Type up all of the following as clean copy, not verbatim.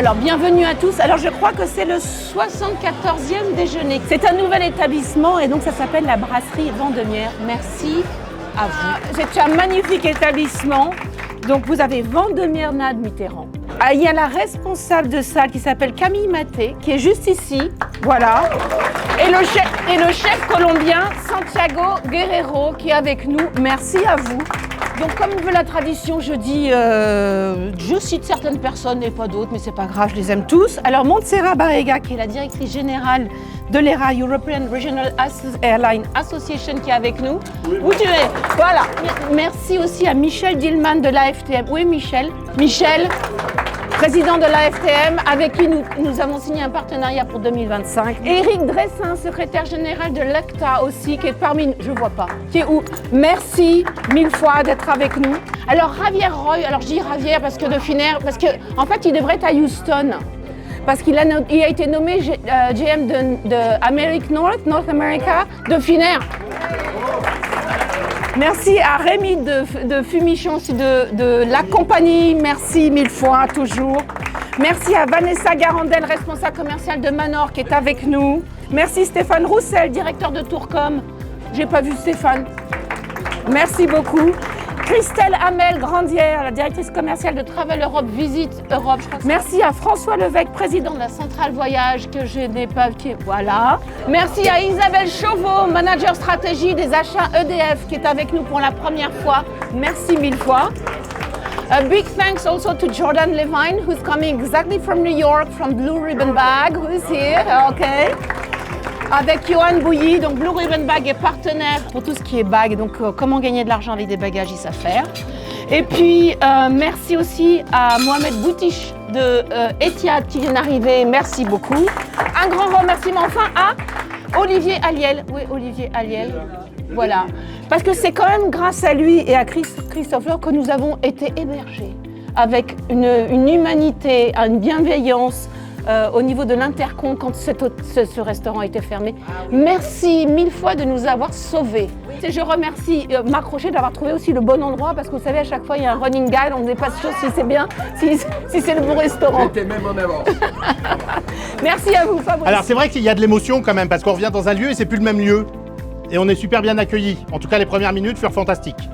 alors bienvenue à tous. Alors je crois que c'est le 74e déjeuner. C'est un nouvel établissement et donc ça s'appelle la brasserie Vendemiaire. Merci à vous. C'est un magnifique établissement. Donc vous avez Vendemiaire Nad Mitterrand. Il y a la responsable de salle qui s'appelle Camille Maté, qui est juste ici. Voilà. Et le chef colombien Santiago Guerrero qui est avec nous. Merci à vous. Donc comme veut la tradition, je cite certaines personnes et pas d'autres, mais c'est pas grave, je les aime tous. Alors Montserrat Barrega, qui est la directrice générale de l'ERA, European Regional Airline Association, qui est avec nous. Oui, où tu es? Voilà. Merci aussi à Michel Dillman de l'AFTM. Oui, Michel. Michel, président de l'AFTM, avec qui nous avons signé un partenariat pour 2025. Éric Dressin, secrétaire général de l'ACTA aussi, qui est parmi nous. Je vois pas. Qui est où? Merci mille fois d'être avec nous. Alors Javier Roy, alors je dis Javier parce que de Finnair, parce que en fait il devrait être à Houston. Parce qu'il a été nommé GM de North America, de Finnair. Merci à Rémi de Fumichon aussi de la compagnie, merci mille fois, toujours. Merci à Vanessa Garandel, responsable commerciale de Manor, qui est avec nous. Merci Stéphane Roussel, directeur de Tourcom. J'ai pas vu Stéphane. Merci beaucoup. Christelle Hamel Grandière, la directrice commerciale de Travel Europe, Visite Europe. Je crois que merci à François Levesque, président de la Centrale Voyage, que je n'ai pas... Voilà. Merci à Isabelle Chauveau, manager stratégie des achats EDF, qui est avec nous pour la première fois. Merci mille fois. A big thanks also to Jordan Levine, who's coming exactly from New York, from Blue Ribbon Bag, who's here, okay. Avec Johan Bouilly, donc Blue Ribbon Bag est partenaire pour tout ce qui est bague, donc comment gagner de l'argent avec des bagages, ils savent faire. Et puis merci aussi à Mohamed Boutiche de Etihad qui vient d'arriver, merci beaucoup. Un grand remerciement enfin à Olivier Aliel, oui Olivier Aliel, voilà. Parce que c'est quand même grâce à lui et à Christophe Laure que nous avons été hébergés avec une humanité, une bienveillance, au niveau de l'intercom quand ce restaurant était fermé. Merci mille fois de nous avoir sauvés. Et je remercie Marc Rocher d'avoir trouvé aussi le bon endroit parce que vous savez à chaque fois il y a un running guide, on n'est pas sûr si c'est bien, si c'est le bon restaurant. J'étais même en avance. Merci à vous Fabrice. Alors c'est vrai qu'il y a de l'émotion quand même parce qu'on revient dans un lieu et c'est plus le même lieu. Et on est super bien accueillis. En tout cas les premières minutes furent fantastiques.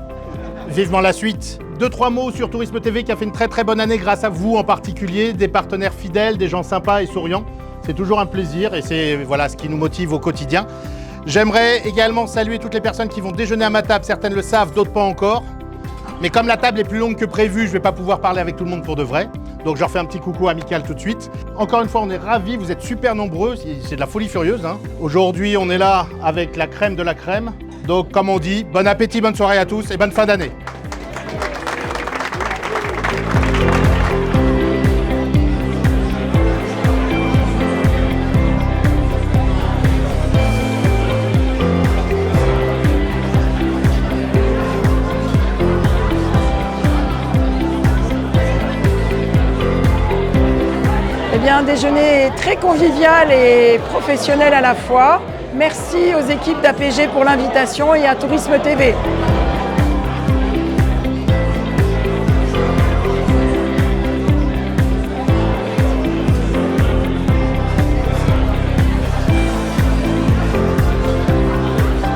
Vivement la suite. 2-3 mots sur Tourisme TV qui a fait une très très bonne année grâce à vous en particulier, des partenaires fidèles, des gens sympas et souriants. C'est toujours un plaisir et c'est voilà, ce qui nous motive au quotidien. J'aimerais également saluer toutes les personnes qui vont déjeuner à ma table. Certaines le savent, d'autres pas encore. Mais comme la table est plus longue que prévu, je ne vais pas pouvoir parler avec tout le monde pour de vrai. Donc je leur fais un petit coucou amical tout de suite. Encore une fois, on est ravis, vous êtes super nombreux, c'est de la folie furieuse, hein. Aujourd'hui, on est là avec la crème de la crème. Donc comme on dit, bon appétit, bonne soirée à tous et bonne fin d'année. Un déjeuner très convivial et professionnel à la fois. Merci aux équipes d'APG pour l'invitation et à Tourisme TV.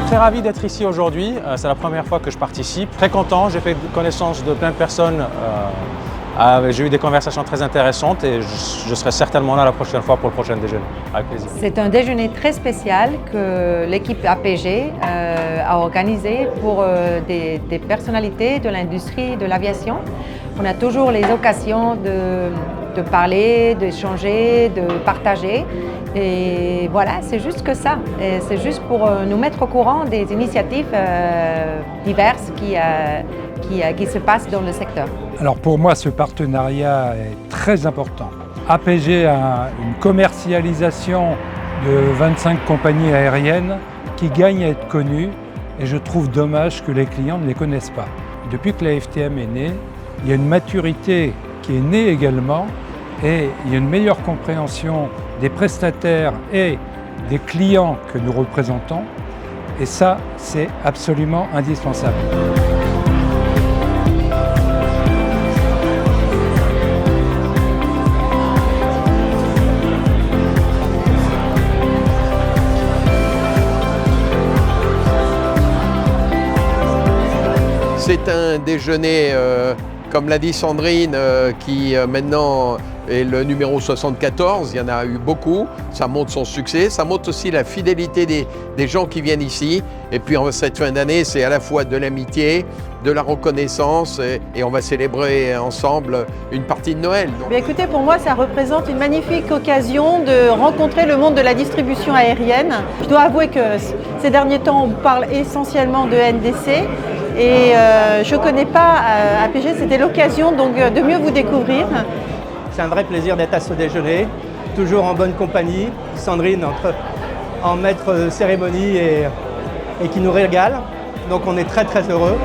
Très ravi d'être ici aujourd'hui, c'est la première fois que je participe. Très content, j'ai fait connaissance de plein de personnes. J'ai eu des conversations très intéressantes et je serai certainement là la prochaine fois pour le prochain déjeuner. Avec plaisir. C'est un déjeuner très spécial que l'équipe APG a organisé pour des personnalités de l'industrie de l'aviation. On a toujours les occasions de parler, d'échanger, de partager. Et voilà, c'est juste que ça. C'est juste pour nous mettre au courant des initiatives diverses qui se passent dans le secteur. Alors pour moi, ce partenariat est très important. APG a une commercialisation de 25 compagnies aériennes qui gagnent à être connues et je trouve dommage que les clients ne les connaissent pas. Depuis que la FTM est née, il y a une maturité qui est née également et il y a une meilleure compréhension des prestataires et des clients que nous représentons et ça, c'est absolument indispensable. C'est un déjeuner, comme l'a dit Sandrine, qui maintenant est le numéro 74. Il y en a eu beaucoup. Ça montre son succès. Ça montre aussi la fidélité des gens qui viennent ici. Et puis en cette fin d'année, c'est à la fois de l'amitié, de la reconnaissance et on va célébrer ensemble une partie de Noël. Bien, écoutez, pour moi, ça représente une magnifique occasion de rencontrer le monde de la distribution aérienne. Je dois avouer que ces derniers temps, on parle essentiellement de NDC et je ne connais pas APG. C'était l'occasion donc de mieux vous découvrir. C'est un vrai plaisir d'être à ce déjeuner, toujours en bonne compagnie. Sandrine en maître de cérémonie et qui nous régale. Donc on est très très heureux.